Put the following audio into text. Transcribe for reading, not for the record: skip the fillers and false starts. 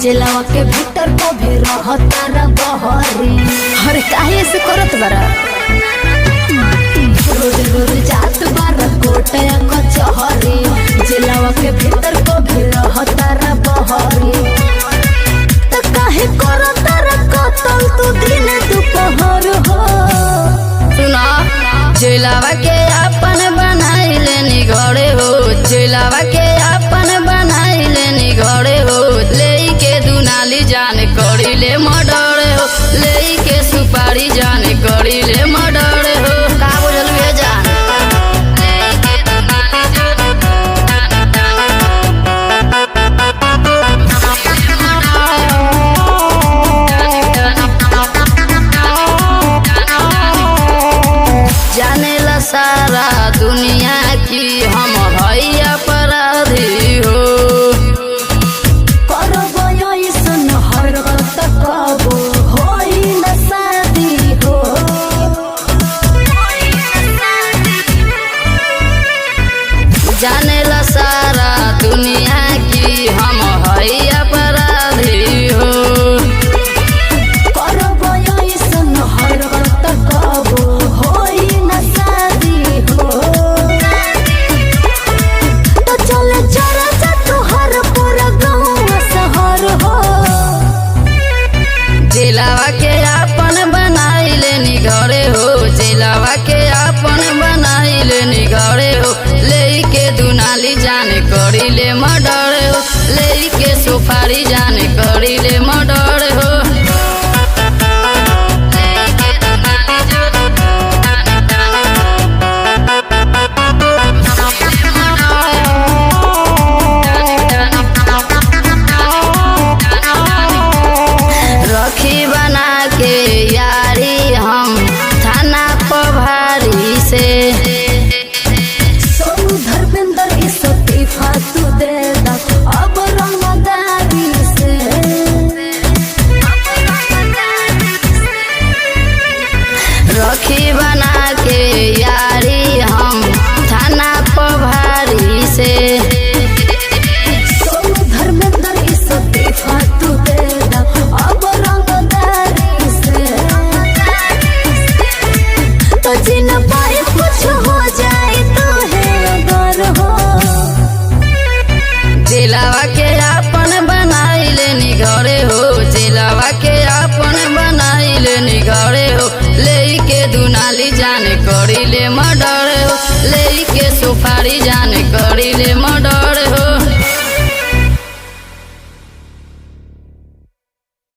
जेलवा के भीतर को भी रहता रा बहरी। अरे काहे से करत बारा रोज रोज जात बारा कोटया कचहरी। जेलवा के भीतर को भी रहता रा बहरी। त काहे करत रा कतल तू दिन दोपहर हो। सुना जेलवा के अपन बनाइले निगड़े हो। जेलवा